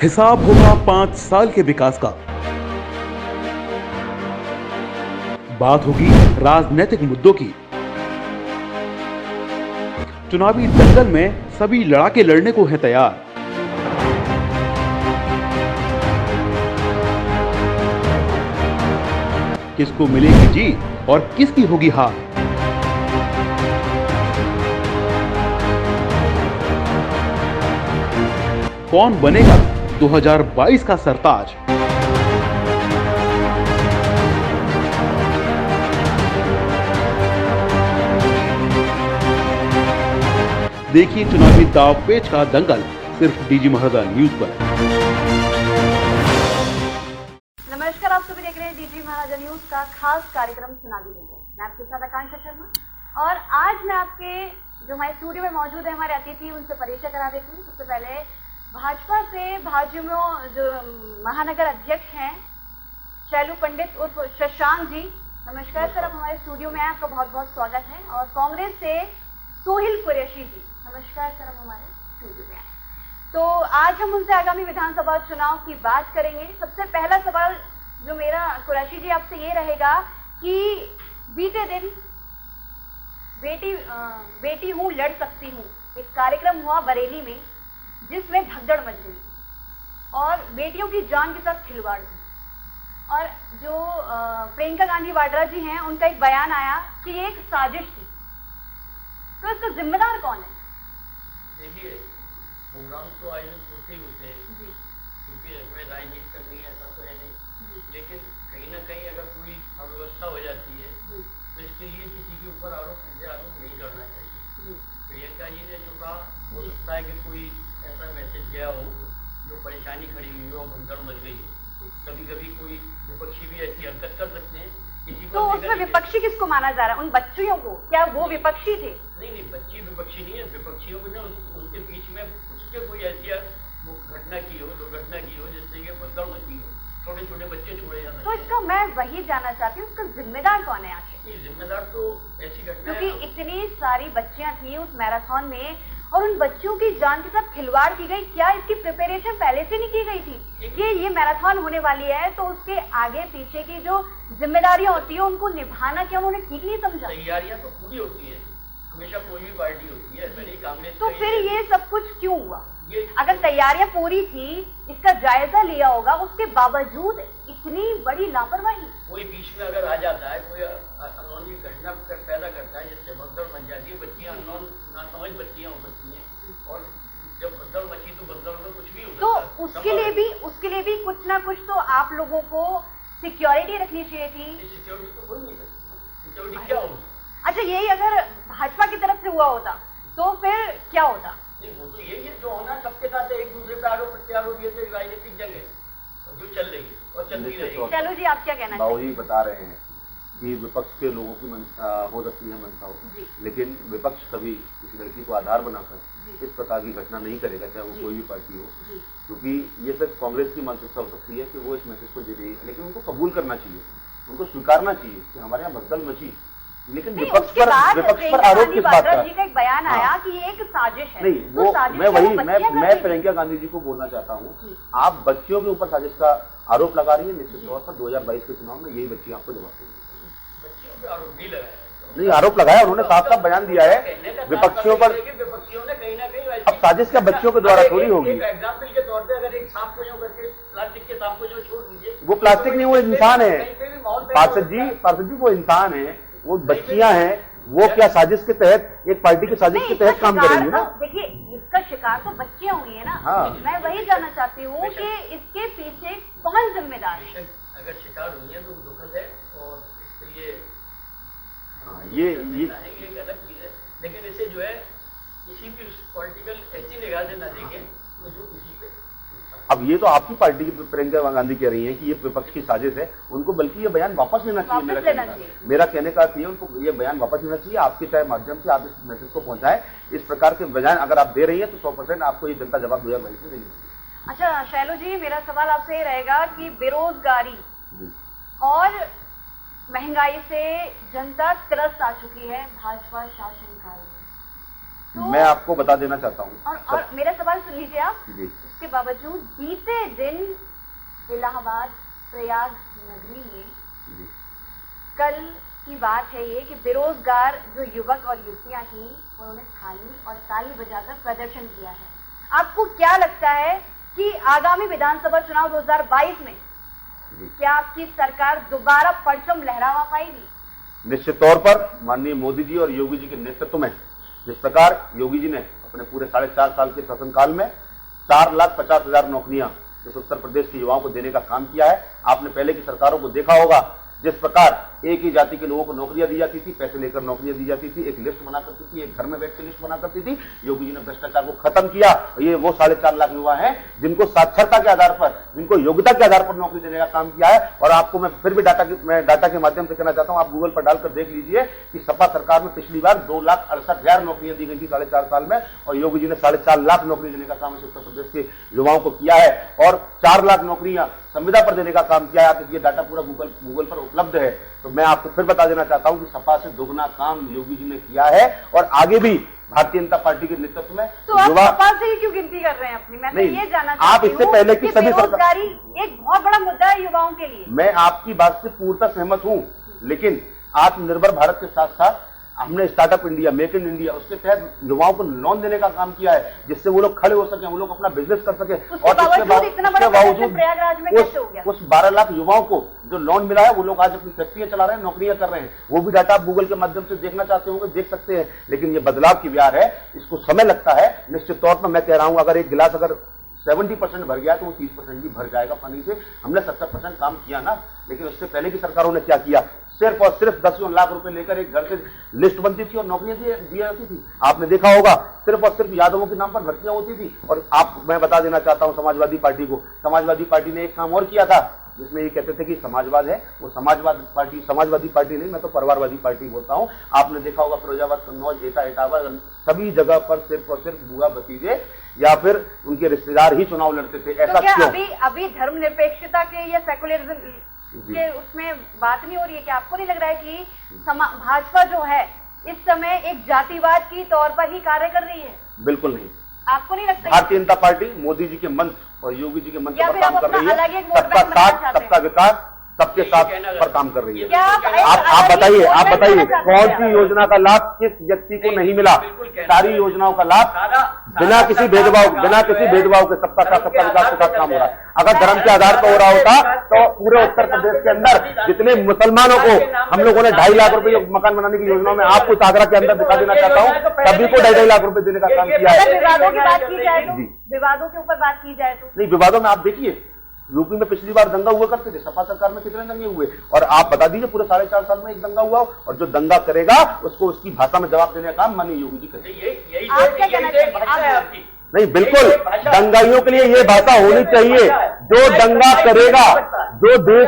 हिसाब होगा 5 साल के विकास का। बात होगी राजनीतिक मुद्दों की। चुनावी दंगल में सभी लड़ाके लड़ने को हैं तैयार। किसको मिलेगी जीत और किसकी होगी हार। कौन बनेगा 2022 का सरताज। देखिए चुनावी दांवपेच का दंगल सिर्फ डीजी महाराजा न्यूज पर। नमस्कार, आप सभी देख रहे हैं डीजी महाराजा न्यूज का खास कार्यक्रम चुनावी दंगल। मैं आपके साथ आकांक्षा शर्मा और आज मैं आपके जो हमारे स्टूडियो में मौजूद है हमारे अतिथि उनसे परिचय करा देती हूँ। सबसे पहले भाजपा से भाजयुमो जो महानगर अध्यक्ष हैं शैलू पंडित उर्फ शशांक जी, नमस्कार सर, आप हमारे स्टूडियो में आए, आपका बहुत बहुत स्वागत है। और कांग्रेस से सोहिल कुरैशी जी, नमस्कार सर, आप हमारे स्टूडियो में आए। तो आज हम उनसे आगामी विधानसभा चुनाव की बात करेंगे। सबसे पहला सवाल जो मेरा कुरैशी जी आपसे ये रहेगा कि बीते दिन बेटी हूँ लड़ सकती हूँ एक कार्यक्रम हुआ बरेली में जिसमें भगदड़ मच गई और बेटियों की जान के साथ खिलवाड़ हुई। और जो प्रियंका गांधी वाड्रा जी हैं उनका एक बयान आया कि ये एक साजिश थी। तो इसका जिम्मेदार कौन है? देखिए, प्रोग्राम तो आयोजित होते ही होते हैं क्योंकि इसमें राजनीति करनी है, ऐसा तो है नहीं। लेकिन कहीं ना कहीं अगर कोई अव्यवस्था हो जाती है तो इसके लिए किसी के ऊपर आरोप नहीं करना चाहिए। प्रियंका जी ने जो कहा, हो सकता है कि कोई ऐसा मैसेज गया हो जो परेशानी खड़ी हुई हो, भगदड़ मच गई हो। कभी कभी कोई विपक्षी भी ऐसी हरकत कर सकते हैं। किसी को तो उसमें विपक्षी किसको माना जा रहा है? उन बच्चियों को? क्या वो विपक्षी थे? नहीं, बच्ची विपक्षी नहीं है। विपक्षियों को ना उनके बीच में उसके कोई ऐसी वो घटना की हो, दुर्घटना की हो जिससे कि भगदड़ मची हो, छोटे छोटे बच्चे छोड़े जा सकते। तो इसका मैं वही जानना चाहती हूँ, उसका जिम्मेदार कौन है आखिर? जिम्मेदार तो ऐसी घटना क्योंकि इतनी सारी बच्चियां थी उस मैराथन में और उन बच्चियों की जान के साथ खिलवाड़ की गई। क्या इसकी प्रिपरेशन पहले से नहीं की गई थी कि ये मैराथन होने वाली है तो उसके आगे पीछे की जो जिम्मेदारियां होती है उनको निभाना क्या उन्होंने ठीक नहीं समझा? तैयारियां तो पूरी होती है, हमेशा कोई भी पार्टी होती है, ऐसा नहीं कांग्रेस। तो फिर ये सब कुछ क्यों हुआ? अगर तैयारियां पूरी थी, इसका जायजा लिया होगा, उसके बावजूद इतनी बड़ी लापरवाही। कोई बीच में अगर आ जाता है, कोई अनहोनी घटना पैदा करता है जिससे भगदड़ मच जाती है, बच्चियां नासमझ बच्चियां हो सकती हैं और जब भगदड़ मची तो भगदड़ में कुछ भी हो सकता है। तो उसके लिए भी कुछ ना कुछ तो आप लोगों को सिक्योरिटी रखनी चाहिए थी। सिक्योरिटी तो कोई नहीं सकती, सिक्योरिटी क्या होगी? अच्छा, यही अगर भाजपा की तरफ से हुआ होता तो फिर क्या होता? नहीं, वो तो यही है जो होना सबके साथ एक दूसरे पे आरोप प्रत्यारोप, ये तो राजनीतिक जंग है जो चल रही है और चलती रहेगी। चलो जी, आप क्या कहना बाबू जी बता रहे हैं कि विपक्ष के लोगों की हो सकती है मंशा हो, लेकिन विपक्ष कभी किसी लड़की को आधार बनाकर इस प्रकार की घटना नहीं करेगा, चाहे वो कोई भी पार्टी हो। क्योंकि ये सिर्फ कांग्रेस की मानसिकता हो सकती है कि वो इस मैसेज को दे रही है, लेकिन उनको कबूल करना चाहिए, उनको स्वीकारना चाहिए कि हमारे यहाँ भगदड़ मची। लेकिन विपक्ष पर आरोप किस बात का? जी का एक बयान आया कि ये एक साजिश है। नहीं, वो मैं प्रियंका गांधी जी को बोलना चाहता हूँ, आप बच्चियों के ऊपर साजिश का आरोप लगा रही है। निश्चित तौर पर 2022 के चुनाव में यही बच्ची आपको जवाब देंगी। बच्चियों पे आरोप नहीं लगाया, नहीं आरोप लगाया, उन्होंने साफ साफ बयान दिया है विपक्षियों पर। विपक्षियों ने कहीं ना कहीं अब साजिश क्या बच्चियों के द्वारा थोड़ी होगी? एग्जाम्पल के तौर पे अगर एक सांप को जो करके प्लास्टिक के सांप को जो छोड़ दीजिए, वो प्लास्टिक नहीं, वो इंसान है पार्षद जी, वो इंसान है, वो बच्चियां हैं, वो क्या साजिश के तहत एक पार्टी की साजिश के तहत काम करेंगी ना? देखिए, इसका शिकार तो बच्चियां हुई है ना। हाँ। मैं वही जानना चाहती हूँ कि इसके पीछे कौन जिम्मेदार है? अगर शिकार हुई है तो दुखद है और इसके लिए ये एक अलग चीज है। लेकिन इसे जो है किसी भी पॉलिटिकल ऐसी निगाह से न देखें तो जो किसी पे। अब ये तो आपकी पार्टी की प्रियंका गांधी कह रही हैं कि ये विपक्ष की साजिश है, उनको बल्कि ये बयान वापस लेना चाहिए। मेरा कहने का है उनको ये बयान वापस लेना चाहिए। आपके चाहे माध्यम से आप इस मैसेज को पहुंचाएं। इस प्रकार के बयान अगर आप दे रही हैं तो 100% आपको ये जनता जवाब 2022 में देगी। अच्छा शैलू जी, मेरा सवाल आपसे ये रहेगा कि बेरोजगारी और महंगाई से जनता त्रस्त आ चुकी है भाजपा शासनकाल में। मैं आपको बता देना चाहता हूँ और मेरा सवाल सुन लीजिए आप। जी। इसके बावजूद बीते दिन इलाहाबाद प्रयाग नगरी में जी। कल की बात है ये कि बेरोजगार जो युवक और युवतियां थी उन्होंने थाली और ताली बजाकर प्रदर्शन किया है। आपको क्या लगता है कि आगामी विधानसभा चुनाव 2022 में क्या आपकी सरकार दोबारा परचम लहरावा पाएगी? निश्चित तौर पर माननीय मोदी जी और योगी जी के नेतृत्व में जिस प्रकार योगी जी ने अपने पूरे 4.5 साल के शासनकाल में 4,50,000 नौकरियां इस उत्तर प्रदेश के युवाओं को देने का काम किया है। आपने पहले की सरकारों को देखा होगा जिस प्रकार एक ही जाति के लोगों को नौकरियां दी जाती थी, पैसे लेकर नौकरियां दी जाती थी, एक लिस्ट बना करती थी, एक घर में बैठ के लिस्ट बना करती थी। योगी जी ने भ्रष्टाचार को खत्म किया। ये वो 4.5 लाख युवा हैं जिनको साक्षरता के आधार पर, जिनको योग्यता के आधार पर नौकरी देने का काम किया है। और आपको मैं फिर भी डाटा के माध्यम से कहना चाहता हूं, आप गूगल पर डालकर देख लीजिए कि सपा सरकार में पिछली बार 2,68,000 नौकरियां दी गई थी 4.5 साल में, और योगी जी ने 4.5 लाख नौकरी देने का काम इस उत्तर प्रदेश के युवाओं को किया है और 4 लाख नौकरियां संविदा पर देने का काम किया है। ये डाटा पूरा गूगल पर उपलब्ध है। तो मैं आपको फिर बता देना चाहता हूं कि सपा से दोगुना काम योगी जी ने किया है और आगे भी भारतीय जनता पार्टी के नेतृत्व में तो आप सपा से ही क्यों गिनती कर रहे हैं अपनी? मैं तो ये जानना चाहती हूं, आप इससे पहले की सभी बेरोजगारी एक बहुत बड़ा मुद्दा है युवाओं के लिए। मैं आपकी बात से पूर्णतः सहमत हूं, लेकिन आत्मनिर्भर भारत के साथ साथ हमने startup India, make in India, उसके तहत युवाओं को लोन देने का काम किया है जिससे वो लोग खड़े हो सके, वो लोग अपना बिजनेस कर सके। और इसके बावजूद उस 12 लाख युवाओं को जो लोन मिला है वो लोग आज अपनी फैक्ट्रियां चला रहे हैं, नौकरियां कर रहे हैं। वो भी डाटा आप गूगल के माध्यम से देखना चाहते होंगे, देख सकते हैं। लेकिन ये बदलाव की ब्यार है, इसको समय लगता है। निश्चित तौर पर मैं कह रहा हूं, अगर एक गिलास अगर 70% भर गया तो वो 30% भी भर जाएगा पानी से। हमने 70% काम किया ना, लेकिन उससे पहले की सरकारों ने क्या किया? सिर्फ और सिर्फ 10 लाख रुपए लेकर एक घर से लिस्ट बनती थी और नौकरियां दी जाती थी। आपने देखा होगा, सिर्फ और सिर्फ यादवों के नाम पर भर्तियां होती थी। और मैं बता देना चाहता हूं समाजवादी पार्टी को, समाजवादी पार्टी ने एक काम और किया था जिसमें ये कहते थे कि समाजवाद है, वो समाजवादी पार्टी नहीं, मैं तो परिवारवादी पार्टी बोलता हूं। आपने देखा होगा फिरोजाबाद, कन्नौज, एटा, इटावा, सभी जगह पर सिर्फ और सिर्फ बुआ भतीजे या फिर उनके रिश्तेदार ही चुनाव लड़ते थे। ऐसा तो क्यों? अभी धर्मनिरपेक्षता के या सेकुलरिज्म के उसमें बात नहीं हो रही है? कि आपको नहीं लग रहा है कि भाजपा जो है इस समय एक जातिवाद की तौर पर ही कार्य कर रही है? बिल्कुल नहीं। आपको नहीं लगता? भारतीय जनता पार्टी मोदी जी के मंत्र और योगी जी के मंत्र पर काम कर रही है। सबका साथ, सबका विकास, सबके साथ पर काम कर रही है। क्या आप बताइए कौन सी योजना का लाभ किस व्यक्ति को नहीं मिला? सारी योजनाओं का लाभ बिना किसी भेदभाव के सबका साथ, सबका विकास के साथ काम हो रहा है। अगर धर्म के आधार पर हो रहा होता तो पूरे उत्तर प्रदेश के अंदर जितने मुसलमानों को हम लोगों ने 2.5 लाख रुपए मकान बनाने की योजना में आपको आगरा के अंदर दिखा देना चाहता हूँ, सभी को 2.5 लाख रुपए देने का काम किया है। विवादों की बात की जाए तो, विवादों के ऊपर बात की जाए तो, नहीं, विवादों में आप देखिए यूपी में पिछली बार दंगा हुआ करते थे, सपा सरकार में कितने दंगे हुए? और आप बता दीजिए पूरे 4.5 साल में एक दंगा हुआ, और जो दंगा करेगा उसको उसकी भाषा में जवाब देने का काम माननीय योगी जी करेंगे। नहीं, बिल्कुल दंगाइयों के लिए ये भाषा होनी चाहिए। जो दंगा करेगा, जो देश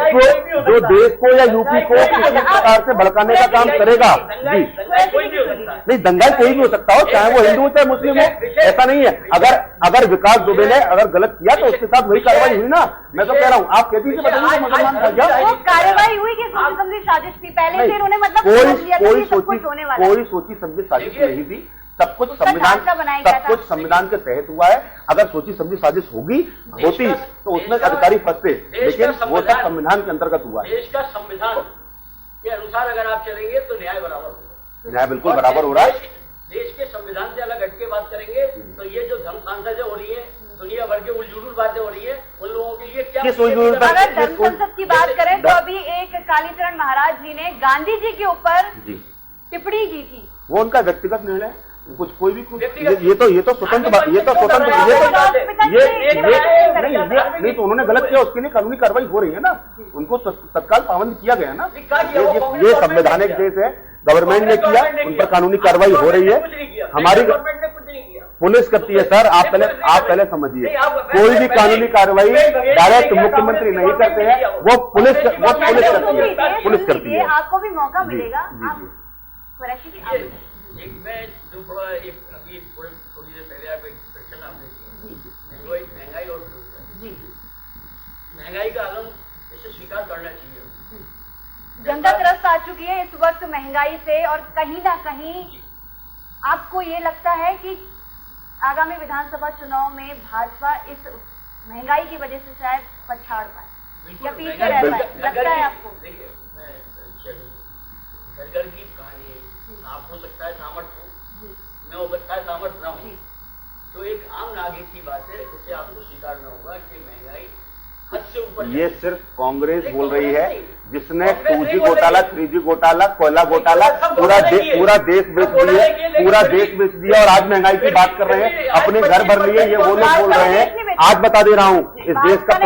को या यूपी को किसी प्रकार से भड़काने का काम करेगा, जी नहीं, दंगाई कोई भी हो सकता हो, चाहे वो हिंदू हो चाहे मुस्लिम हो, ऐसा नहीं है। अगर विकास दुबे ने अगर गलत किया तो उसके साथ वही कार्रवाई हुई ना। मैं तो कह रहा हूँ, आप कहती है बताइए मुसलमान था क्या? वो कार्रवाई हुई कि सोची समझी साजिश थी? पहले से उन्होंने मतलब कोई सोची समझी साजिश नहीं थी। सब कुछ संविधान के तहत हुआ है। अगर सोची समझी साजिश होती तो उसमें अधिकारी फंसते, लेकिन वो सब संविधान के अंतर्गत हुआ है। देश का संविधान के अनुसार अगर आप चलेंगे तो न्याय बराबर होगा। न्याय बिल्कुल बराबर हो रहा है। देश के संविधान से अलग हटके बात करेंगे तो ये जो धर्म सांसदें हो रही है, दुनिया भर के उलझुल बातें हो रही है, उन लोगों के लिए क्या? अगर धर्म संसद की बात करें तो अभी एक कालीचरण महाराज जी ने गांधी जी के ऊपर टिप्पणी की थी। वो उनका व्यक्तिगत निर्णय, कुछ कोई भी ये तो स्वतंत्र बात, नहीं तो उन्होंने गलत किया, उसके लिए कानूनी कार्रवाई हो रही है ना, उनको तत्काल पाबंद किया गया ना। ये संवैधानिक देश है, गवर्नमेंट ने किया, उन पर कानूनी कार्रवाई हो रही है। हमारी पुलिस करती है सर, आप पहले समझिए, कोई भी कानूनी कार्रवाई डायरेक्ट मुख्यमंत्री नहीं करते हैं, वो पुलिस करती है। आपको भी मौका मिलेगा। एक मैं जो थोड़ा अभी थोड़ी देर पहले आप एक क्वेश्चन आपने किया, महंगाई और बेरोजगारी। महंगाई का आलम इसे स्वीकार करना चाहिए। जनता त्रस्त आ चुकी है इस वक्त महंगाई से, और कहीं ना कहीं आपको ये लगता है कि आगामी विधानसभा चुनाव में भाजपा इस महंगाई की वजह से शायद पछाड़ पाए या पीछे रह पाए, लगता है आपको? देखिए, मैं घर की कहानी है, आप हो सकता है सामर्थ्य, मैं हो सकता है सामर्थ्य ना हूँ, तो एक आम नागरिक की बात है, उसे आपको स्वीकारना होगा कि महंगाई हद से ऊपर। ये सिर्फ कांग्रेस बोल रही है, जिसने 2G घोटाला, 3G घोटाला, कोयला घोटाला, पूरा देश बेच दिया, पूरा देश बेच दिया, और आज महंगाई की बात कर रहे हैं, अपने घर भर लिए, ये वो लोग बोल रहे हैं। आज बता दे रहा हूँ, इस देश का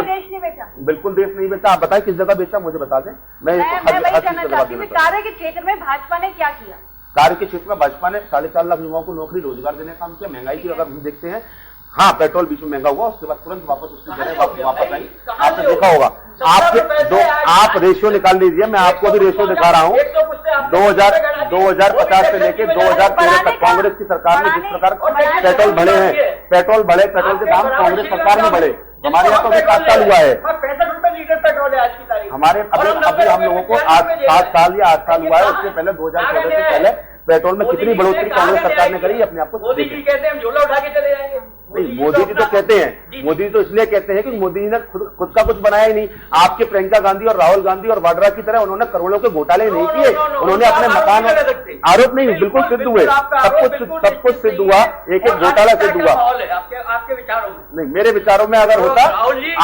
बिल्कुल देश नहीं बेचा। आप बताएं किस जगह बेचा, मुझे बता दें। मैं वही जानना चाहती हूँ, कार्य के क्षेत्र में भाजपा ने क्या किया? कार्य के क्षेत्र में भाजपा ने 4.5 लाख युवाओं को नौकरी रोजगार देने का काम किया। महंगाई की अगर हम देखते हैं, हाँ, पेट्रोल बीच में महंगा हुआ, उसके बाद तुरंत वापस उसकी जगह वापस आई। आपने देखा होगा, आप रेशियो निकाल लीजिए, मैं आपको भी रेशियो दिखा रहा हूँ। 2050 से लेके 2013 तक कांग्रेस की सरकार ने जिस प्रकार पेट्रोल बढ़े हैं, पेट्रोल के दाम कांग्रेस सरकार में बढ़े। हमारे यहाँ तो अभी 7 साल हुआ है, 65 रुपए लीटर पेट्रोल है आज की तारीख। हमारे अभी हम लोगों को 7 साल या 8 साल हुआ है। उससे पहले 2014 से पहले पेट्रोल में कितनी बढ़ोतरी कांग्रेस सरकार ने करी, अपने आप को मोदी जी कहते हैं हम झोला उठा के चले जाएंगे। नहीं, मोदी जी तो कहते हैं, मोदी जी तो इसलिए कहते हैं कि मोदी जी ने खुद का कुछ बनाया ही नहीं। आपके प्रियंका गांधी और राहुल गांधी और वाड्रा की तरह उन्होंने करोड़ों के घोटाले नहीं किए। उन्होंने अपने मकान, आरोप नहीं, बिल्कुल सिद्ध हुए, सब कुछ सिद्ध हुआ, एक घोटाला सिद्ध हुआ। आपके विचारों में नहीं, मेरे विचारों में अगर होता,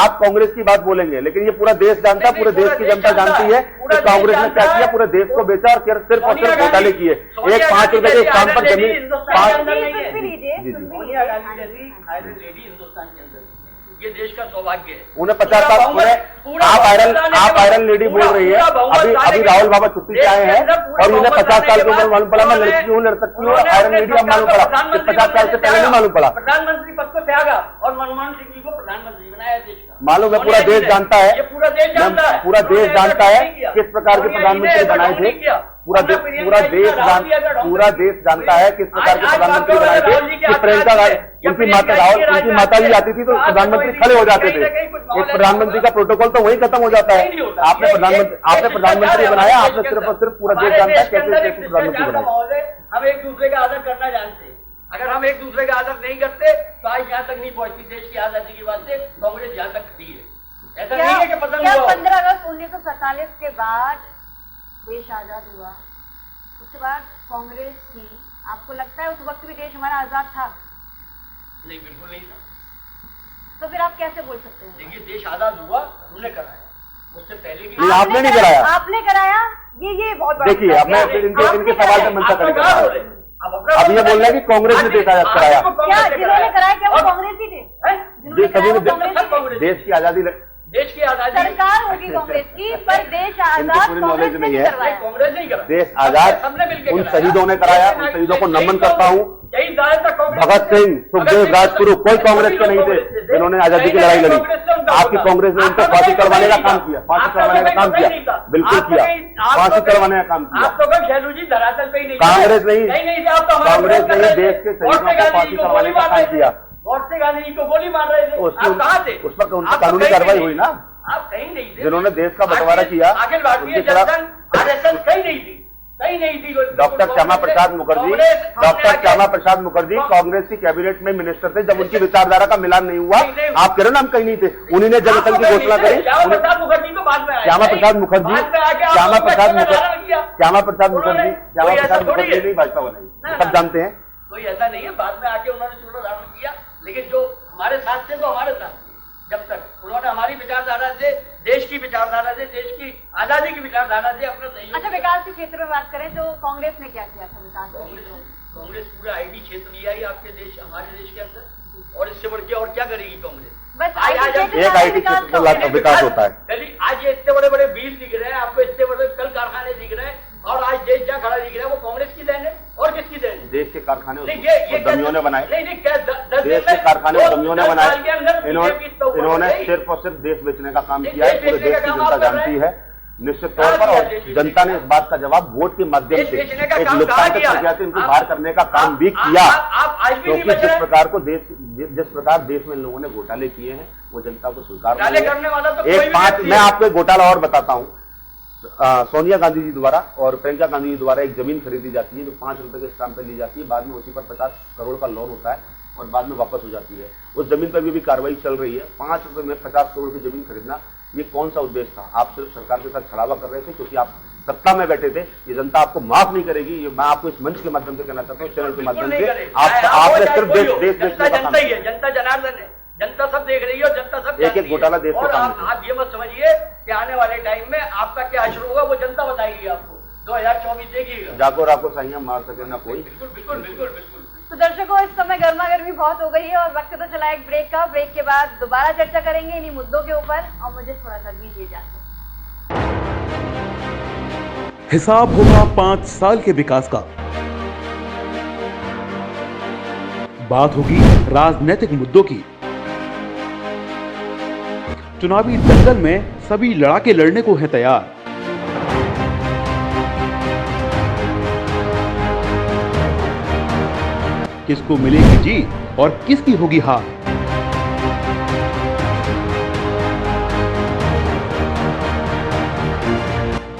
आप कांग्रेस की बात बोलेंगे, लेकिन ये पूरा देश जानता है, पूरे देश की जनता जानती है कि कांग्रेस ने क्या किया। पूरे देश को बेचा और सिर्फ और सिर्फ घोटाले किए। एक 5 रुपए के काम पर जमीन लेडी हिंदुस्तान के अंदर, ये देश का सौभाग्य है। उन्हें 50 साल आप आयरन लेडी बोल रही है। अभी राहुल बाबा छुट्टी से आए हैं और इन्हें 50 साल की उम्र मालूम पड़ा, मैं लड़की हूँ, लड़ सकती हूँ। आयरन लेडी अब मालूम पड़ा, 50 साल से पहले नहीं मालूम पड़ा। प्रधानमंत्री पद को त्यागा और मनमोहन सिंह जी को प्रधानमंत्री बनाया देश का। मालूम है, पूरा देश जानता है, पूरा देश जानता है, पूरा देश जानता है किस प्रकार के प्रधानमंत्री बनाए थे। पूरा देश जानता है किस प्रकार के प्रधानमंत्री बनाए थे। कि प्रियंका गांधी, उनकी माता जी आती थी तो प्रधानमंत्री खड़े हो जाते थे। एक प्रधानमंत्री का प्रोटोकॉल तो वही खत्म हो जाता है। आपने प्रधानमंत्री बनाया, आपने सिर्फ और सिर्फ पूरा देश जानता है कैसे प्रधानमंत्री बनाया। हम एक दूसरे का आदर करना जानते हैं। अगर हम एक दूसरे का आदर नहीं करते तो आज यहाँ तक नहीं पहुंचती देश की आजादी की बात से कांग्रेस यहाँ तक खड़ी है। ऐसा नहीं है कि पतन हुआ। 15 अगस्त 1947 के बाद देश आजाद हुआ, उसके बाद कांग्रेस थी। आपको लगता है उस वक्त भी देश हमारा आजाद था? नहीं, बिल्कुल नहीं था। तो फिर आप कैसे बोल सकते हैं? देखिए, देश आजाद हुआ, हमने कराया, उससे पहले की आपने नहीं कराया। आपने कराया, ये बहुत बड़ा। देखिए, अब मैं इनके सवाल का मंशा करेंगे। अब ये बोल रहे हैं कि कांग्रेस ने देश आजाद कराया। क्या जिन्होंने कराया क्या वो कांग्रेस ही थे? देश की आजादी, सरकार होगी कांग्रेस की, पर देश आजाद कांग्रेस ने नहीं करवाया। कांग्रेस नहीं करा, देश आजाद उन शहीदों ने कराया। उन शहीदों को नमन करता हूँ। भगत सिंह, सुखदेव, राजगुरु, कोई कांग्रेस के नहीं थे जिन्होंने आजादी की लड़ाई लड़ी। आपकी कांग्रेस ने उनको फांसी करवाने का काम किया, बिल्कुल किया, फांसी करवाने का काम किया। कांग्रेस नहीं, कांग्रेस ने देश के शहीदों को फांसी करवाने का काम किया। गांधी जी को गोली मार रहे थे, आप कहाँ थे? उस पर कानूनी कार्रवाई हुई ना, आप कहीं नहीं थे। जिन्होंने देश का बंटवारा किया, अखिल भारतीय जनसंघ आरएसएस कहीं नहीं थी, कहीं नहीं थी। डॉक्टर श्यामा प्रसाद मुखर्जी कांग्रेस की कैबिनेट में मिनिस्टर थे जब उनकी विचारधारा का मिलान नहीं हुआ। आप कह रहे ना हम कहीं नहीं थे, उन्हीं ने जनसंघ की घोषणा करी। श्यामा प्रसाद मुखर्जी को बाद में आया। श्यामा प्रसाद मुखर्जी नहीं भाजपा बनाई, सब जानते हैं। कोई ऐसा नहीं है, बाद में आके उन्होंने चुनाव धारण किया, लेकिन जो हमारे साथ थे तो हमारे साथ थे। जब तक उन्होंने हमारी विचारधारा से, देश की विचारधारा से, देश की आजादी की विचारधारा से अपना सहयोग। अच्छा, विकास के क्षेत्र में बात करें तो कांग्रेस ने क्या किया था विकास? कांग्रेस पूरा आईटी क्षेत्र लिया ही आपके देश, हमारे देश के अंदर, और इससे बढ़ के और क्या करेगी कांग्रेस? बस एक आईटी क्षेत्र का विकास होता है। आज ये इतने बड़े बड़े बीज दिख रहे हैं आपको, इतने बड़े कल कारखाने दिख रहे हैं, और आज देश जहाँ खड़ा दिख रहा है वो कांग्रेस की देन है और किसकी देन है? देश के कारखाने ये दमियों ने बनाए। नहीं, देश के कारखाने दमियों ने बनाए। इन्होंने सिर्फ और सिर्फ देश बेचने का काम किया है, पूरे देश की जनता जानती है निश्चित तौर पर। और जनता ने इस बात का जवाब वोट के माध्यम से, एक लोकतांत्रिक प्रक्रिया से इनको बाहर करने का काम भी किया। क्योंकि जिस प्रकार देश में लोगों ने घोटाले किए हैं वो जनता को स्वीकार करने वाला। मैं आपको एक घोटाला और बताता हूँ। सोनिया गांधी जी द्वारा और प्रियंका गांधी जी द्वारा एक जमीन खरीदी जाती है जो 5 रुपए के स्टाम्प पे ली जाती है, बाद में उसी पर 50 करोड़ का लोन होता है और बाद में वापस हो जाती है। उस जमीन पर भी कार्रवाई चल रही है। 5 रुपए में 50 करोड़ की जमीन खरीदना, ये कौन सा उद्देश्य था? आप सिर्फ सरकार के साथ छलावा कर रहे थे क्योंकि आप सत्ता में बैठे थे। ये जनता आपको माफ नहीं करेगी। ये मैं आपको इस मंच के माध्यम से कहना चाहता हूँ, चैनल के माध्यम से आपने सिर्फ जनता ही है, जनता जनार्दन है, जनता सब देख रही है और जनता सब एक घोटाला देश और आप ये मत समझिए कि आने वाले टाइम में आपका क्या अश्रू होगा वो जनता बताएगी आपको। 2024 देखिएगा। जाको राको साइयां मार सके ना कोई। बिल्कुल बिल्कुल बिल्कुल बिल्कुल। तो दर्शकों, इस समय गर्मा गर्मी बहुत हो गई है और वक्त तो चला एक ब्रेक का। ब्रेक के बाद दोबारा चर्चा करेंगे इन्हीं मुद्दों के ऊपर और मुझे थोड़ा सा दीजिए इजाजत। हिसाब होगा 5 साल के विकास का। बात होगी राजनीतिक मुद्दों की। चुनावी दंगल में सभी लड़ाके लड़ने को हैं तैयार। किसको मिलेगी जीत और किसकी होगी हार?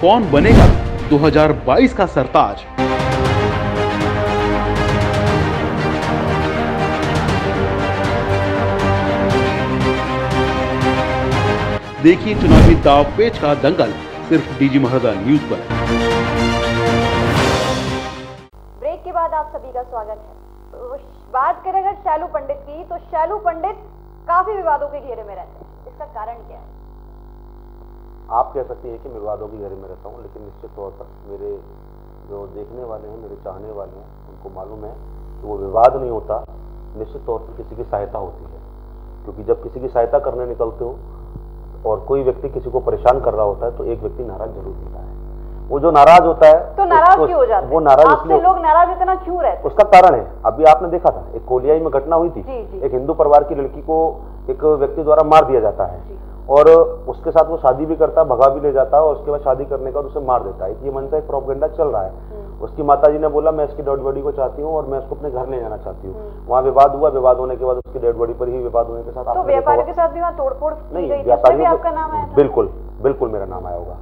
कौन बनेगा 2022 का सरताज? देखिए चुनावी दाव पेच का दंगल सिर्फ डीजी महाराजा न्यूज पर। ब्रेक के बाद आप सभी का स्वागत है। तो बात करें अगर शैलू पंडित की, तो शैलू पंडित काफी विवादों के घेरे में रहते हैं। इसका कारण क्या है? आप कह सकते हैं कि मैं विवादों के घेरे में रहता हूं, लेकिन निश्चित तौर पर मेरे जो देखने वाले हैं, मेरे चाहने वाले हैं, उनको मालूम है कि वो विवाद नहीं होता, निश्चित तौर पर किसी की सहायता होती है। क्योंकि जब किसी की सहायता करने निकलते हो और कोई व्यक्ति किसी को परेशान कर रहा होता है तो एक व्यक्ति नाराज जरूर होता है। वो जो नाराज होता है तो नाराज क्यों हो जाते हैं? वो नाराज आपसे लोग नाराज इतना क्यों रहते हैं? उसका कारण है, अभी आपने देखा था एक कोलियाई में घटना हुई थी। जी। एक हिंदू परिवार की लड़की को एक व्यक्ति द्वारा मार दिया जाता है और उसके साथ वो शादी भी करता है, भगा भी ले जाता है और उसके बाद शादी करने का उसे मार देता है। ये मन से एक प्रोपेगेंडा चल रहा है। उसकी माताजी ने बोला मैं इसकी डेड बॉडी को चाहती हूँ और मैं उसको अपने घर ले जाना चाहती हूँ। वहाँ विवाद हुआ, विवाद होने के बाद उसकी डेड बॉडी पर ही विवाद होने के साथ तो व्यापारियों के साथ भी वहाँ तोड़फोड़ नहीं, व्यापारियों आपका नाम आया था? बिल्कुल बिल्कुल मेरा नाम आया होगा,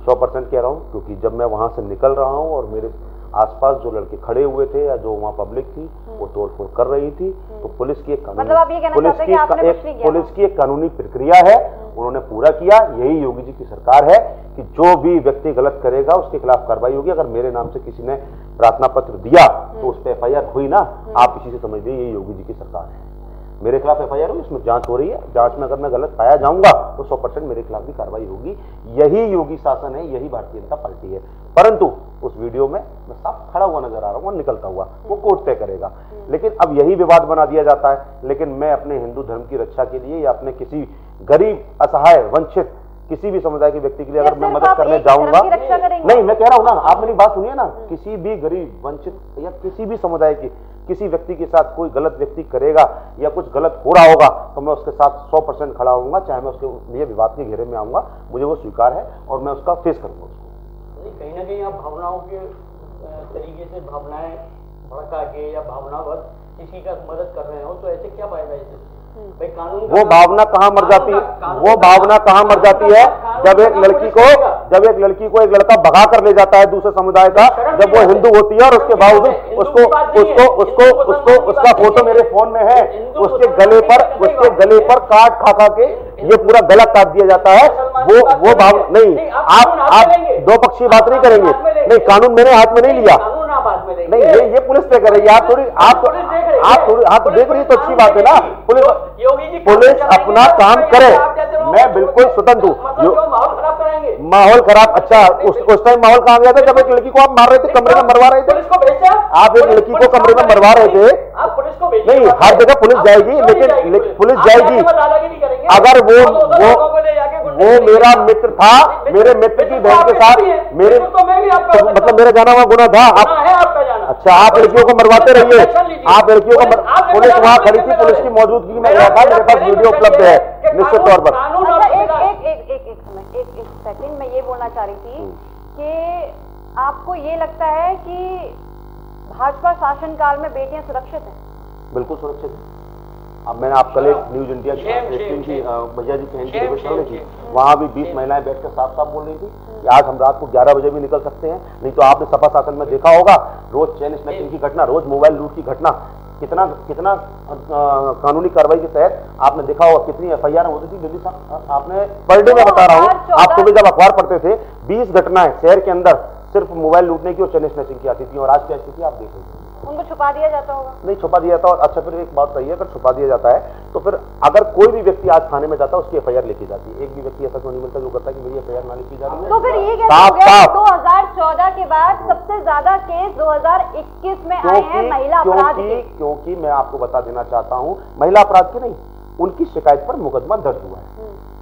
100% कह रहा हूँ। क्योंकि जब मैं वहां से निकल रहा हूँ और मेरे आसपास जो लड़के खड़े हुए थे या जो वहाँ पब्लिक थी वो तोड़फोड़ कर रही थी, तो पुलिस की एक मतलब आप ये कहना चाहते हैं कि आपने कुछ नहीं किया? पुलिस की एक कानूनी प्रक्रिया है, उन्होंने पूरा किया। यही योगी जी की सरकार है कि जो भी व्यक्ति गलत करेगा उसके खिलाफ कार्रवाई होगी। अगर मेरे नाम से किसी ने प्रार्थना पत्र दिया तो उस पर FIR हुई ना, आप इसी से समझ लीजिए यही योगी जी की सरकार है। मेरे खिलाफ FIR हुई, इसमें जांच हो रही है। जांच में अगर मैं गलत पाया जाऊंगा तो 100% मेरे खिलाफ भी कार्रवाई होगी। यही योगी शासन है, यही भारतीय जनता पार्टी है। परंतु उस वीडियो में मैं साफ खड़ा हुआ नजर आ रहा हूं, निकलता हुआ, वो कोर्ट तय करेगा। लेकिन अब यही विवाद बना दिया जाता है। लेकिन मैं अपने हिंदू धर्म की रक्षा के लिए या अपने किसी गरीब, असहाय, वंचित किसी भी समुदाय के व्यक्ति के लिए अगर मैं मदद करने जाऊंगा, नहीं, मैं कह रहा हूं ना, आप मेरी बात सुनिए ना, किसी भी गरीब, वंचित या किसी भी समुदाय की किसी व्यक्ति के साथ कोई गलत व्यक्ति करेगा या कुछ गलत हो रहा होगा तो मैं उसके साथ 100% खड़ा होऊंगा, चाहे मैं उसके लिए विवाद के घेरे में आऊंगा, मुझे वो स्वीकार है और मैं उसका फेस करूंगा उसको। कहीं ना कहीं आप भावनाओं के तरीके से भावनाएं भड़का के या भावनावश किसी का मदद कर रहे हो तो ऐसे क्या फायदा है? भाई कानून वो भावना कहाँ मर जाती है? वो भावना कहाँ मर जाती है? जब एक लड़की को एक लड़का भगा कर ले जाता है दूसरे समुदाय का, जब वो हिंदू होती है और उसके बावजूद उसका फोटो मेरे फोन में है, उसके गले पर काट खा के ये पूरा गला काट दिया जाता है। वो भाव नहीं, आप दो पक्षीय बात नहीं करेंगे। नहीं, कानून मैंने हाथ में नहीं लिया, नहीं, ये पुलिस तय कर रही है। आप थोड़ी देख रही तो अच्छी बात है ना। पुलिस अपना काम करे, मैं बिल्कुल स्वतंत्र हूँ। माहौल खराब, अच्छा उस टाइम माहौल कहाँ गया था जब एक लड़की को आप मार रहे थे, कमरे में मरवा रहे थे। आप एक लड़की को कमरे में मरवा रहे थे। नहीं, हर जगह पुलिस जाएगी, लेकिन पुलिस जाएगी अगर वो मेरा मित्र था, मेरे मित्र की बहन के साथ मेरे मतलब मेरा जाना हुआ गुना था। अच्छा, आप लड़कियों को मरवाते रहिए, आप लड़कियों को पुलिस वहां खड़ी थी, पुलिस की मौजूदगी में गया था, मेरे पास वीडियो उपलब्ध है निश्चित तौर पर। एक सेकंड मैं ये बोलना चाह रही थी कि आपको ये लगता है कि भाजपा शासनकाल में बेटियां सुरक्षित हैं? बिल्कुल सुरक्षित है। अब मैंने आप कल एक न्यूज इंडिया की भैया जी की रिक्वेस्ट कर रही थी, वहां भी 20 महिलाएं बैठकर साफ साफ बोल रही थी कि आज हम रात को 11 बजे भी निकल सकते हैं, नहीं तो आपने सपा शासन में देखा होगा रोज चेन स्नैचिंग की घटना, रोज मोबाइल लूट की घटना, कितना कितना कानूनी कार्रवाई के तहत आपने देखा होगा कितनी एफआईआर होती थी दिल्ली साहब, आपने पर डे में बता रहा हूँ, आप सुबह जब अखबार पढ़ते थे 20 घटनाएं शहर के अंदर सिर्फ मोबाइल लूटने की और चेन स्नैचिंग की आती थी, और आज क्या स्थिति आप देख रहे हैं। उनको छुपा दिया जाता होगा? नहीं छुपा दिया जाता। और अच्छा फिर एक बात सही है, अगर छुपा दिया जाता है तो फिर अगर कोई भी व्यक्ति आज थाने में जाता है उसकी एफआईआर लिखी जाती है, एक भी व्यक्ति ऐसा क्यों नहीं मिलता जो करता है कि मेरी एफआईआर ना लिखी जा रही है। तो फिर ये कैसे हो गया 2014 के बाद सबसे ज्यादा केस 2021 में आए हैं महिला अपराध के? क्योंकि मैं आपको बता देना चाहता हूं, महिला अपराध के नहीं, उनकी शिकायत पर मुकदमा दर्ज हुआ है।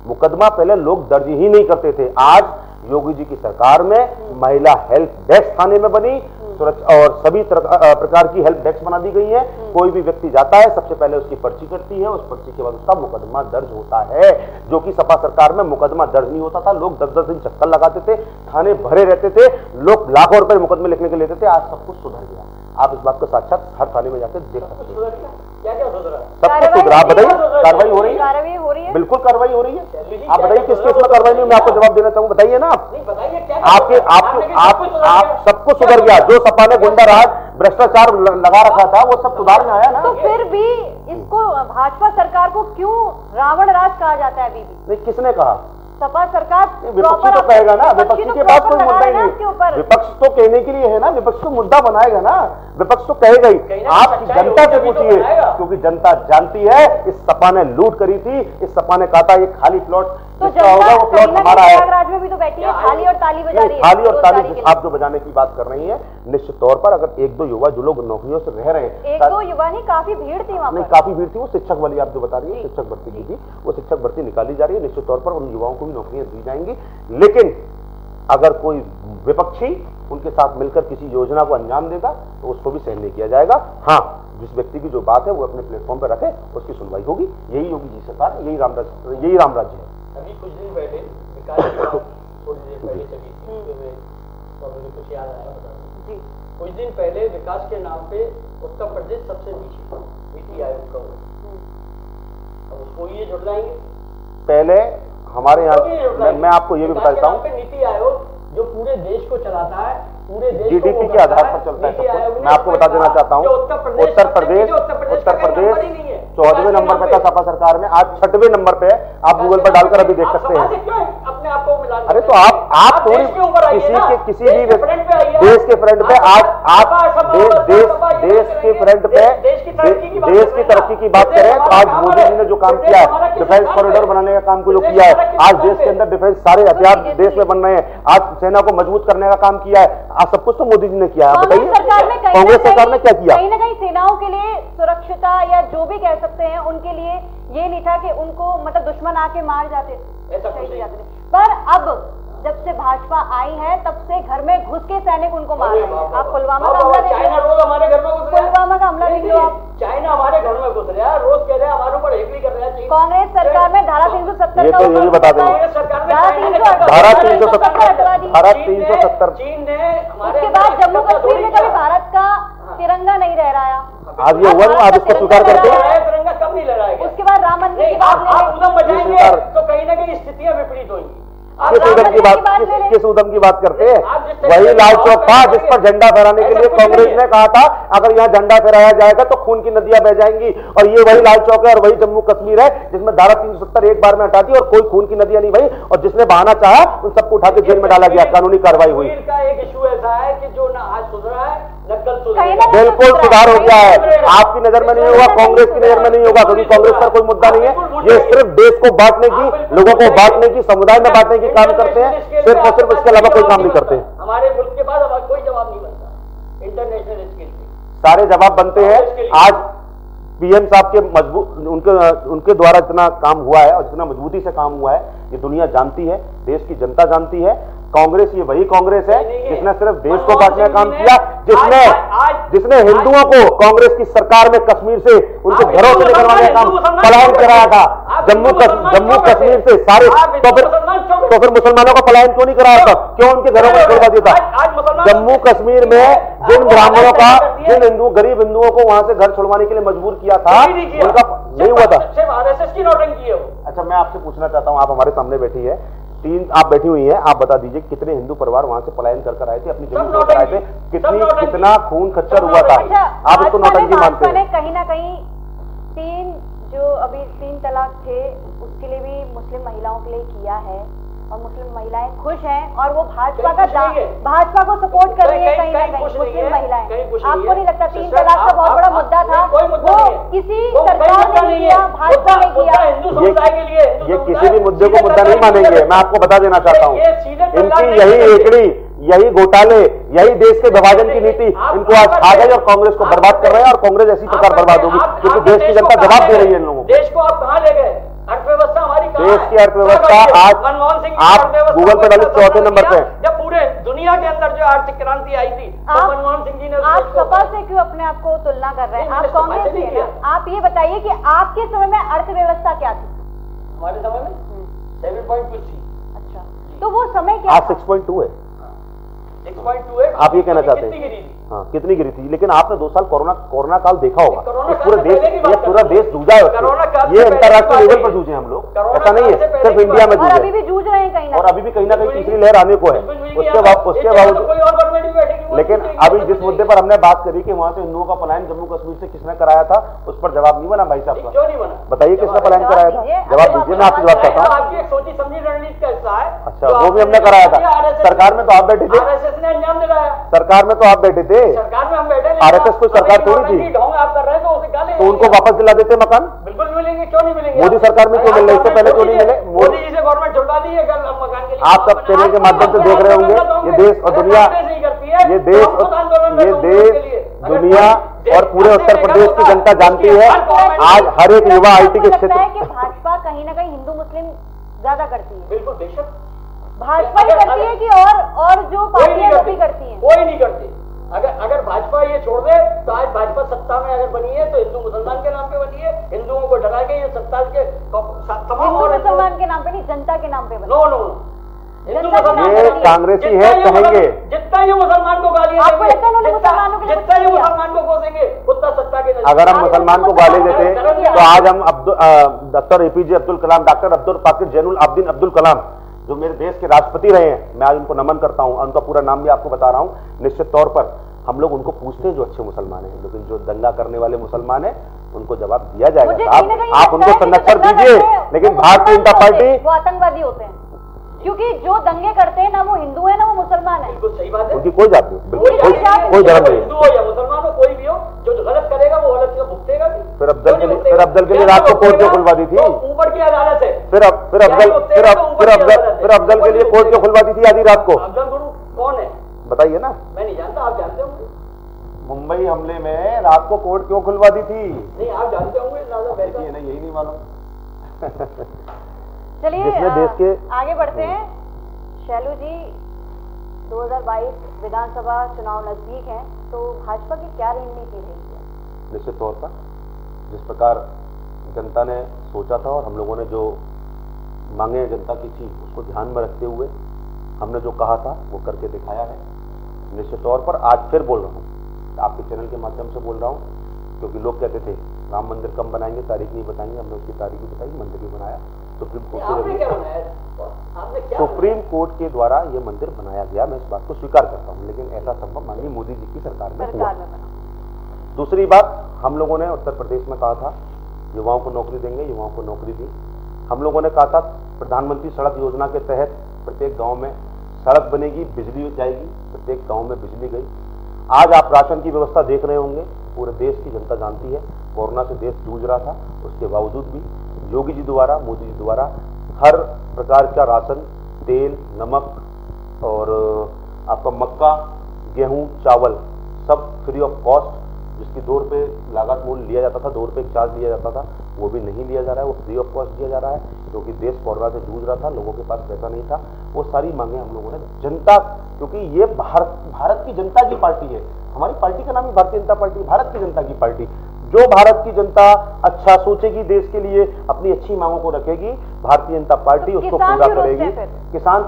मुकदमा पहले लोग दर्ज ही नहीं करते थे, आज योगी जी की सरकार में महिला हेल्प डेस्क थाने में बनी और सभी प्रकार की हेल्प डेस्क बना दी गई है। कोई भी व्यक्ति जाता है सबसे पहले उसकी पर्ची कटती है, उस पर्ची के बाद उसका मुकदमा दर्ज होता है, जो कि सपा सरकार में मुकदमा दर्ज नहीं होता था। लोग 10-10 दिन चक्कर लगाते थे, थाने भरे रहते थे, लोग लाखों रुपए मुकदमे लिखने के लेते थे। आज सब कुछ सुधर गया, आप इस बात को साक्षात हर थाने में जाकर देख सकते हैं। क्या क्या सुधरा? सब कुछ सुधरा। बताइए, कार्रवाई हो रही है? कार्रवाई हो रही है, बिल्कुल कार्रवाई हो रही है। आप बताइए किस केस में कार्रवाई नहीं, मैं आपको जवाब देना चाहूँ, बताइए ना आप। आप सब कुछ सुधर गया, जो सपा ने गुंडा राज भ्रष्टाचार लगा रखा था वो सब सुधार में आया ना। तो फिर भी इसको भाजपा सरकार को क्यों रावण राज कहा जाता है अभी भी? नहीं, किसने कहा? सपा सरकार विपक्षी तो कहेगा ना, विपक्षी के पास कोई मुद्दा ही नहीं। विपक्ष तो कहने के लिए है ना, विपक्ष तो मुद्दा बनाएगा ना, विपक्ष तो कहेगा ही। आप जनता से पूछिए, क्योंकि जनता जानती है इस सपा ने लूट करी थी, इस सपा ने कहा था ये खाली प्लॉट तो होगा वो प्लॉट हमारा है। प्रयागराज में भी तो बैठी है, थाली और ताली बजा रही है। थाली और ताली आप जो बजाने की बात कर रही है, निश्चित तौर पर अगर 1-2 युवा जो लोग नौकरियों से रह रहे हैं, 1-2 युवा नहीं, काफी भीड़ थी वहां नहीं, काफी भीड़ थी। वो शिक्षक वाली आप जो बता रही है, शिक्षक भर्ती की थी, वो शिक्षक भर्ती निकाली जा रही है। निश्चित तौर पर उन युवाओं को भी नौकरियां दी जाएंगी, लेकिन अगर कोई विपक्षी उनके साथ मिलकर किसी योजना को अंजाम देगा तो उसको भी सहन नहीं किया जाएगा। हाँ, जिस व्यक्ति की जो बात है वो अपने प्लेटफॉर्म पर रखे, उसकी सुनवाई होगी। यही योगी जी सरकार, यही रामराज्य है। अभी कुछ दिन पहले विकास थोड़ी देर पहले चली थी, तो मुझे कुछ याद आया बता जी। कुछ दिन पहले विकास के नाम पे उत्तर प्रदेश सबसे पीछे नीति आयोग का हुआ, अब उसको ये जुड़लाएंगे। पहले हमारे यहाँ मैं आपको ये भी बता देता हूँ, नीति आयोग जो पूरे देश को चलाता है, पूरे देश जीडीपी के आधार पर चलता है सब कुछ। मैं आपको बता देना चाहता हूँ, उत्तर प्रदेश 14वें नंबर पे था सपा सरकार में, आज 6वें नंबर पे है। आप गूगल पर डालकर अभी देख सकते हैं। अपने आप को मिला, अरे तो आप थोड़ी किसी भी देश के फ्रंट पे आज देश के फ्रंट पे देश की तरक्की की बात करें तो आज मोदी जी ने जो काम किया है, डिफेंस कॉरिडोर बनाने का काम को जो किया है, आज देश के अंदर डिफेंस सारे हथियार देश में बन रहे हैं, आज सेना को मजबूत करने का काम किया है, आज सब कुछ तो मोदी जी ने किया है। बताइए कांग्रेस सरकार ने क्या किया? कहीं ना कहीं सेनाओं के लिए सुरक्षिता या जो भी कह सकते हैं उनके लिए ये नहीं था कि उनको मतलब दुश्मन आके मार जाते थे, पर अब जब से भाजपा आई है तब से घर में घुस के सैनिक उनको मार रहे हैं। आप पुलवामा का हमला देख लो, रोज हमारे घर में घुस रहा है। पुलवामा का हमला देख लो आप, चाइना हमारे घर में घुस रहा है, रोज कह रहे हैं हमारे ऊपर हेकड़ी कर रहे हैं। कांग्रेस सरकार में धारा 370 ये तो ये भी बता देंगे, धारा 370 चीन ने हमारे, उसके बाद जम्मू कश्मीर में कभी भारत का तिरंगा नहीं लहराया। आज ये हुआ ना, आप इसको स्वीकार करते हैं? तिरंगा कब नहीं लहराएगा? उसके बाद राम मंदिर की बात आप उधम बजाएंगे तो कहीं ना कहीं स्थितियां विपरीत होंगी। किस उधम की बात करते हैं? वही लाल चौक था जिस पर झंडा फहराने के लिए कांग्रेस ने कहा था अगर यहाँ झंडा फहराया जाएगा तो खून की नदियां बह जाएंगी, और ये वही लाल चौक है और वही जम्मू कश्मीर है जिसमें धारा 370 एक बार में हटा दी और कोई खून की नदियां नहीं बही, और जिसने बहाना चाहा उन सबको उठा के जेल में डाला गया, कानूनी कार्रवाई हुई। का एक इशू ऐसा है कि जो ना आज सुधरा है न कल सुधरा, बिल्कुल सुधार हो गया है। आपकी नजर में नहीं होगा, कांग्रेस की नजर में नहीं होगा, क्योंकि कांग्रेस पर कोई मुद्दा नहीं है। ये सिर्फ देश को बांटने की, लोगों को बांटने की, समुदाय में बांटने की काम करते हैं, सिर्फ और सिर्फ इसके अलावा कोई काम नहीं करते। हमारे मुल्क के बाद हमारा कोई जवाब नहीं बनता इंटरनेशनल स्केल पे, सारे जवाब बनते हैं। आज पीएम साहब के मजबूत उनके द्वारा जितना काम हुआ है और जितना मजबूती से काम हुआ है ये दुनिया जानती है, देश की जनता जानती है। कांग्रेस ये वही कांग्रेस है जिसने सिर्फ देश को बांटने का काम किया, जिसने हिंदुओं को कांग्रेस की सरकार में कश्मीर से उनके घरों से निकलवाने का काम पलायन कराया था। जम्मू कश्मीर से सारे, तो फिर मुसलमानों का पलायन क्यों नहीं कराया था? क्यों उनके घरों में छोड़वा दिया था? जम्मू कश्मीर में जिन ब्राह्मणों का, जिन हिंदू गरीब हिंदुओं को वहां से घर छुड़वाने के लिए मजबूर किया था, उनका नहीं हुआ था। RSS की नौटंकी है वो। अच्छा, मैं आपसे पूछना चाहता हूं, आप हमारे सामने बैठी है, आप बैठी हुई हैं, आप बता दीजिए कितने हिंदू परिवार वहां से पलायन कर आए थे, अपनी जमीन छोड़कर आए थे, कितना खून खच्चर हुआ था? आप इसको नौटंकी मानते हैं? कहीं ना कहीं अभी 3 तलाक थे, उसके लिए भी मुस्लिम महिलाओं के लिए किया है और मुस्लिम महिलाएं खुश हैं और वो भाजपा को सपोर्ट कर रही है कहीं ना कहीं मुस्लिम महिलाएं। आपको नहीं लगता 3 तलाक का बहुत बड़ा मुद्दा था, वो किसी सरकार ने किया, भाजपा ने किया? ये किसी भी मुद्दे को मुद्दा नहीं मानेंगे। मैं आपको बता देना चाहता हूँ, इनकी यही एकड़ी, यही घोटाले, यही देश के विभाजन की नीति इनको आज खा गई और कांग्रेस को बर्बाद कर रहे हैं और कांग्रेस ऐसी प्रकार बर्बाद होगी क्योंकि देश की जनता जवाब दे रही है इन लोगों को। देश को आप कहां ले गए? अर्थव्यवस्था हमारी कहां है? देश की अर्थव्यवस्था आज आप गूगल पे डाले 4थे नंबर पे। जब पूरे दुनिया के अंदर जो आर्थिक क्रांति आई थी, तो मनमोहन सिंह जी ने, आप सपा से क्यों अपने आप को तुलना कर रहे हैं? आप कांग्रेस से हैं। आप ये बताइए कि आपके समय में अर्थव्यवस्था क्या थी? हमारे समय में 7.2 थी। अच्छा, तो वो समय क्या? आज 6.2 है। 6.2 है। आप ये कहना चाहते हैं? हाँ, कितनी गिरी थी? लेकिन आपने 2 साल कोरोना काल देखा होगा, ये पूरा देश जूझा है उससे। ये अंतर्राष्ट्रीय लेवल पर जूझे हम लोग, ऐसा नहीं है सिर्फ इंडिया में जूझे, अभी भी जूझ रहे हैं कहीं, और अभी भी कहीं ना कहीं तीसरी लहर आने को है। उसके बावजूद, लेकिन अभी जिस मुद्दे पर हमने बात करी कि वहां से हिंदुओं का पलायन जम्मू कश्मीर से किसने कराया था, उस पर जवाब नहीं बना भाई साहब का। बताइए किसने पलायन कराया था? जवाब दीजिए, मैं आपसे जवाब चाहता हूँ। आपकी एक सोची समझी रणनीति का हिस्सा है। अच्छा, वो भी हमने कराया था। सरकार में तो आप बैठे थे, RSS ने अंजाम दिलाया। सरकार में तो आप बैठे थे, सरकार में हम बैठे। RSS कोई सरकार थोड़ी थी, आप कर रहे हैं तो उसे गाली, तो उनको वापस दिला देते मकान। बिल्कुल मिलेंगे, क्यों नहीं मिलेंगे? मोदी सरकार में क्यों मिल रहे? इससे पहले क्यों नहीं मिले? मोदी जी से गवर्नमेंट छुड़वा दी है मकान के लिए। आप सब चैनल के माध्यम से देख रहे होंगे, ये देश और दुनिया, ये देश दुनिया और पूरे उत्तर प्रदेश की जनता जानती है, आज हर एक युवा IT के क्षेत्र में भाजपा कहीं ना कहीं हिंदू मुस्लिम ज्यादा करती है। बिल्कुल, बेशक भाजपा ही करती है कि और जो पार्टियां वो भी करती हैं? कोई नहीं करती। अगर भाजपा ये छोड़ दे तो आज भाजपा सत्ता में अगर बनी है तो हिंदू मुसलमान के नाम पे बनी है, हिंदुओं को डरा के ये सत्ता के तमाम और मुसलमान के नाम पे नहीं, जनता के नाम पे बनी। नो नो, ये कांग्रेसी है कहेंगे, जितना ये मुसलमान को गालियां आपको लगता है उन्होंने मुसलमानों के लिए जितना ये मुसलमान को कोसेंगे उतना सत्ता के। अगर हम मुसलमान को गाली देते तो आज हम doctor APJ Abdul Kalam, doctor Abdul Pakir Zainul Abedin Abdul Kalam, जो मेरे देश के राष्ट्रपति रहे हैं, मैं आज उनको नमन करता हूं, उनका पूरा नाम भी आपको बता रहा हूं। निश्चित तौर पर हम लोग उनको पूछते हैं जो अच्छे मुसलमान हैं, लेकिन जो दंगा करने वाले मुसलमान हैं उनको जवाब दिया जाएगा। आप उनको संरक्षण दीजिए, लेकिन भारतीय जनता पार्टी वो आतंकवादी होते हैं क्योंकि जो दंगे करते हैं ना वो हिंदू है ना वो मुसलमान है। बिल्कुल सही बात है, उनकी कोई जात नहीं, बिल्कुल कोई धर्म नहीं, हिंदू हो या मुसलमान हो, कोई भी हो, जो गलत करेगा वो गलत को भुगतेगा। फिर अफजल के लिए रात को कोर्ट क्यों खुलवा दी थी? ऊपर की अदालत है। फिर अफजल के लिए कोर्ट क्यों खुलवा दी थी आधी रात को? अफजल गुरु कौन है बताइए ना। मैं नहीं जानता, आप जानते होंगे। मुंबई हमले में रात को कोर्ट क्यों खुलवा दी थी? नहीं, आप जानते होंगे ज्यादा बेहतर। नहीं, यही नहीं मालूम। चलिए आगे बढ़ते हैं। शैलू जी, 2022 विधानसभा चुनाव नजदीक हैं, तो भाजपा की क्या रणनीति रहेगी? निश्चित तौर पर जिस प्रकार जनता ने सोचा था और हम लोगों ने जो मांगे जनता की थी उसको ध्यान में रखते हुए हमने जो कहा था वो करके दिखाया है। निश्चित तौर पर आज फिर बोल रहा हूँ, आपके चैनल के माध्यम से बोल रहा हूँ, क्योंकि लोग कहते थे राम मंदिर कब बनाएंगे, तारीख नहीं बताएंगे, हमने उसकी तारीख भी बताई, मंदिर भी बनाया। सुप्रीम कोर्ट के द्वारा ये मंदिर बनाया गया, मैं इस बात को स्वीकार करता हूँ, लेकिन ऐसा संभव माननीय मोदी जी की सरकार में हुआ। दूसरी बात, हम लोगों ने उत्तर प्रदेश में कहा था युवाओं को नौकरी देंगे, युवाओं को नौकरी दी। हम लोगों ने कहा था प्रधानमंत्री सड़क योजना के तहत प्रत्येक गांव में सड़क बनेगी, बिजली जाएगी, प्रत्येक गांव में बिजली गई। आज आप राशन की व्यवस्था देख रहे होंगे, पूरे देश की जनता जानती है कोरोना से देश जूझ रहा था, उसके बावजूद भी योगी जी द्वारा, मोदी जी द्वारा हर प्रकार का राशन, तेल, नमक और आपका मक्का, गेहूं, चावल सब फ्री ऑफ कॉस्ट, जिसकी 2 रुपये लागत मूल्य लिया जाता था, 2 रुपये चार्ज लिया जाता था, वो भी नहीं लिया जा रहा है, वो फ्री ऑफ कॉस्ट दिया जा रहा है, क्योंकि देश कोरोना से जूझ रहा था, लोगों के पास पैसा नहीं था। वो सारी मांगे हम लोगों ने जनता, क्योंकि ये भारत की जनता की पार्टी है, हमारी पार्टी का नाम ही भारतीय जनता पार्टी, भारत की जनता की पार्टी। जो भारत की जनता अच्छा सोचेगी, देश के लिए अपनी अच्छी मांगों को रखेगी, भारतीय जनता पार्टी उसको पूरा करेगी। किसान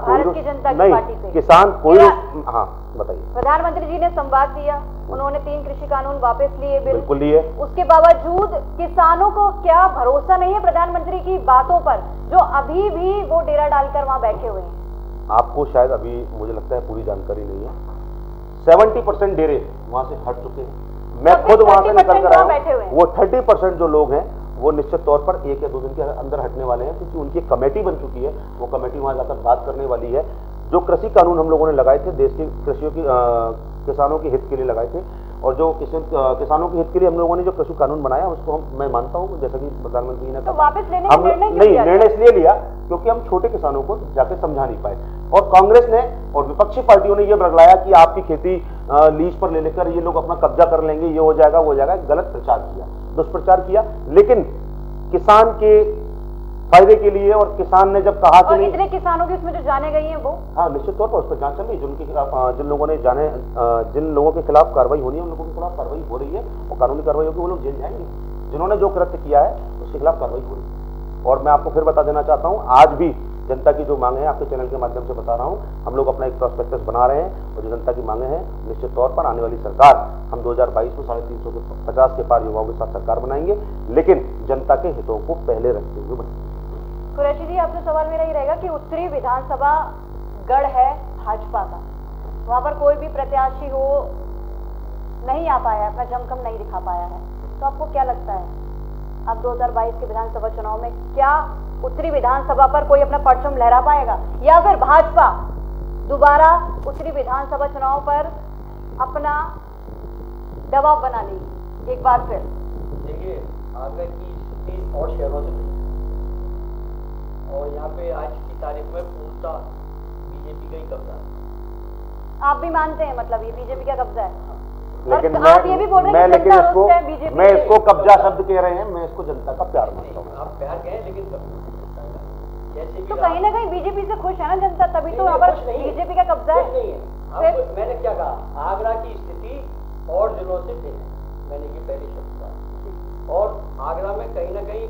नहीं, किसान कोई, हाँ बताइए। प्रधानमंत्री जी ने संवाद दिया, उन्होंने 3 कृषि कानून वापस लिए, बिल्कुल लिए। उसके बावजूद किसानों को क्या भरोसा नहीं है प्रधानमंत्री की बातों पर, जो अभी भी वो डेरा डालकर वहां बैठे हुए हैं? आपको शायद अभी मुझे लगता है पूरी जानकारी नहीं है। 70% डेरे वहां से हट चुके हैं। मैं खुद वहां से निकल कर आया हूं। वो 30% जो लोग हैं वो निश्चित तौर पर 1 या 2 दिन के अंदर हटने वाले हैं, क्योंकि उनकी कमेटी बन चुकी है। वो कमेटी वहां जाकर बात करने वाली है। जो कृषि कानून हम लोगों ने लगाए थे, देश के कृषियों की किसानों के हित के लिए लगाए थे, और जो किसानों के हित के लिए हम लोगों ने जो कृषि कानून बनाया उसको मैं मानता हूं, जैसा कि प्रधानमंत्री ने कहा, तो वापस लेने का निर्णय इसलिए लिया क्योंकि हम छोटे किसानों को जाके समझा नहीं पाए, और कांग्रेस ने और विपक्षी पार्टियों ने यह बरगलाया कि आपकी खेती लीज पर ले लेकर ये लोग अपना कब्जा कर लेंगे, ये हो जाएगा वो हो जाएगा। गलत प्रचार किया, दुष्प्रचार किया। लेकिन किसान के फायदे के लिए, और किसान ने जब कहा कि इतने किसानों की उसमें जो जाने गई हैं वो, हाँ निश्चित तौर पर उस पर जांच चल रही है। जिन लोगों ने जाने, जिन लोगों के खिलाफ कार्रवाई होनी है उन लोगों के खिलाफ कार्रवाई हो रही है, और कानूनी कार्रवाई होगी, वो लोग जेल जाएंगे। जिन्होंने जो कृत्य किया है उसके खिलाफ कार्रवाई हो रही है। और मैं आपको फिर बता देना चाहता हूँ, आज भी जनता की जो मांगे हैं, आपके चैनल के माध्यम से बता रहा हूं, हम लोग अपना एक प्रोस्पेक्टस बना रहे हैं, और जो जनता की मांगे हैं निश्चित तौर पर आने वाली सरकार, हम 2022 में 350 के पार युवाओं के साथ सरकार बनाएंगे, लेकिन जनता के हितों को पहले रखते हुए बनाएंगे। कुरैशी जी, आपसे सवाल मेरा ही रहेगा कि उत्तरी विधानसभा गढ़ है भाजपा का, वहां पर कोई भी प्रत्याशी हो नहीं आ पाया, अपना जमखम नहीं दिखा पाया है, तो आपको क्या लगता है अब 2022 के विधानसभा चुनाव में क्या उत्तरी विधानसभा पर कोई अपना परचम लहरा पाएगा, या फिर भाजपा दोबारा उत्तरी विधानसभा चुनाव पर अपना दबाव बना लेगी एक बार फिर? देखिए, आगरा की स्थिति और शहरों से नहीं, और यहाँ पे आज की तारीख में पूर्णतः बीजेपी का ही कब्जा है। आप भी मानते हैं, मतलब ये बीजेपी का कब्जा है? लेकिन आप ये भी बोल रहे हैं कि जनता रुष्ट है बीजेपी, मैं इसको कब्जा शब्द कह रहे हैं, मैं इसको जनता का प्यार मानता हूँ। आप प्यार कहें, लेकिन जैसे तो कहीं ना कहीं बीजेपी से खुश है ना जनता, तभी तो यहाँ पर बीजेपी का कब्जा है। नहीं है। अब मैंने क्या कहा, आगरा की स्थिति और जिलों से भिन्न है, मैंने ये पहले शब्द कहा। और आगरा में कहीं ना कहीं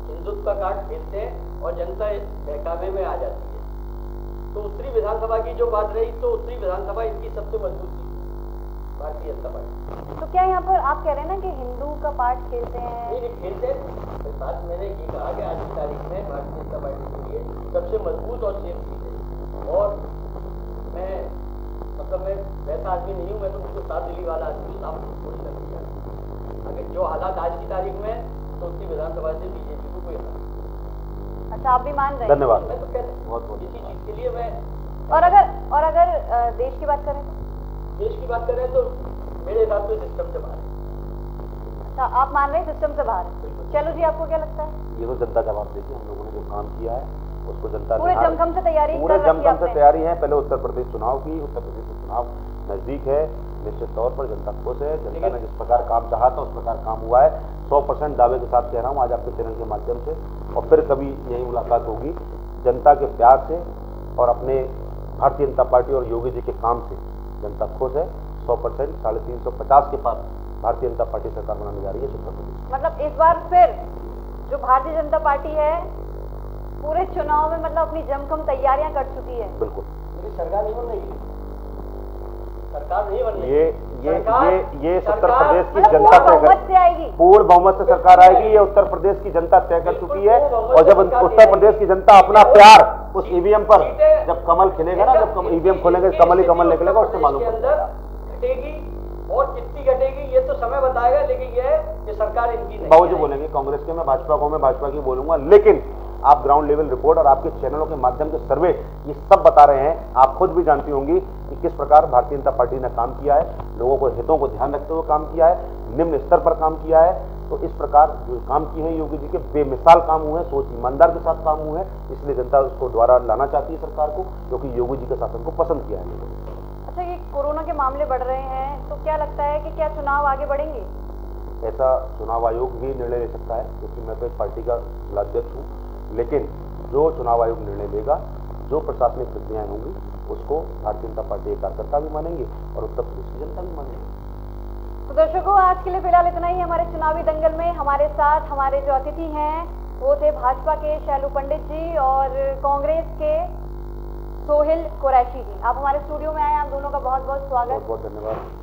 हिंदुत्व का कार्ड खेलते हैं और जनता बहकावे में आ जाती है। तो उत्तरी विधानसभा की जो बात रही, तो उत्तरी विधानसभा इनकी सबसे मजबूत थी, भारतीय जनता पार्टी। तो क्या यहाँ पर आप कह रहे हैं ना कि हिंदू का पार्ट खेलते हैं? नहीं खेलते हैं। बात मैंने ये कहा कि आज की तारीख में भारतीय जनता पार्टी के लिए सबसे मजबूत और सेफ चीज है। और मैं मतलब मैं वैसा आदमी नहीं हूँ, मैं तो बिल्कुल साफ दिली वाला आदमी हूँ, आप थोड़ी कर दिया। अगर जो हालात आज की तारीख में, तो उत्तरी विधानसभा से बीजेपी को कोई हल। अच्छा, आप भी मान रहे हैं? धन्यवाद। मैं तो कहता इसी चीज के लिए मैं। और अगर देश की बात करें, देश की बात करें तो मेरे हिसाब से सिस्टम से बाहर है। अच्छा, आप मान रहे हैं सिस्टम से बाहर है? चलो जी, आपको क्या लगता है? ये तो जनता जवाब देगी। हम लोगों ने जो काम किया है उसको जनता पूरे जमखम से तैयारी पूरे जमखम से तैयारी है। पहले उत्तर प्रदेश चुनाव की, उत्तर प्रदेश में चुनाव नजदीक है, निश्चित तौर पर जनता खुश है। जनता ने जिस प्रकार काम चाहा था उस प्रकार काम हुआ है। 100% दावे के साथ कह रहा हूँ आज आपके चैनल के माध्यम से, और फिर कभी यही मुलाकात होगी। जनता के प्यार से और अपने भारतीय जनता पार्टी और योगी जी के काम से जनता खुश है। 100%, 350 के पास भारतीय जनता पार्टी सरकार बनाने जा रही है उत्तर प्रदेश। मतलब इस बार फिर जो भारतीय जनता पार्टी है पूरे चुनाव में मतलब अपनी जमखम तैयारियां कर चुकी है। बिल्कुल। लेकिन सरकार नहीं बन रही है, सरकार नहीं बन रही। ये उत्तर प्रदेश की जनता बहुमत से आएगी, पूर्ण बहुमत से सरकार आएगी। ये उत्तर प्रदेश की जनता तय कर चुकी है। और जब उत्तर प्रदेश की जनता अपना प्यार उस ईवीएम पर, जब कमल खिलेगा ना, जब ईवीएम खोलेंगे कमल ही कमल निकलेगा, उससे मालूम घटेगी और कितनी घटेगी ये तो समय बताएगा। लेकिन ये है कि सरकार इनकी नहीं। बाबूजी बोलेंगे कांग्रेस के, मैं भाजपा को, मैं भाजपा की बोलूंगा। लेकिन आप ग्राउंड लेवल रिपोर्ट और आपके चैनलों के माध्यम से सर्वे ये सब बता रहे हैं। आप खुद भी जानती होंगी कि किस प्रकार भारतीय जनता पार्टी ने काम किया है, लोगों को हितों को ध्यान रखते हुए काम किया है, निम्न स्तर पर काम किया है। तो इस प्रकार जो काम किए हैं योगी जी के, बेमिसाल काम हुए हैं, सोच ईमानदार के साथ काम हुए हैं। इसलिए जनता उसको दोबारा लाना चाहती है सरकार को, क्योंकि योगी जी के शासन को पसंद किया है। अच्छा, ये कोरोना के मामले बढ़ रहे हैं, तो क्या लगता है कि क्या चुनाव आगे बढ़ेंगे? ऐसा चुनाव आयोग भी निर्णय ले सकता है, क्योंकि मैं तो एक पार्टी का जिलाध्यक्ष हूँ। लेकिन जो चुनाव आयोग निर्णय लेगा, जो प्रशासनिक प्रक्रियाएं होंगी, उसको भारतीय जनता पार्टी के कार्यकर्ता भी मानेंगे और उत्तर प्रदेश की जनता भी मानेंगे। तो दर्शकों, आज के लिए फिलहाल इतना ही। हमारे चुनावी दंगल में हमारे साथ हमारे जो अतिथि हैं वो थे भाजपा के शैलू पंडित जी और कांग्रेस के सोहेल कुरैशी जी। आप हमारे स्टूडियो में आए, आप दोनों का बहुत बहुत स्वागत। बहुत बहुत धन्यवाद।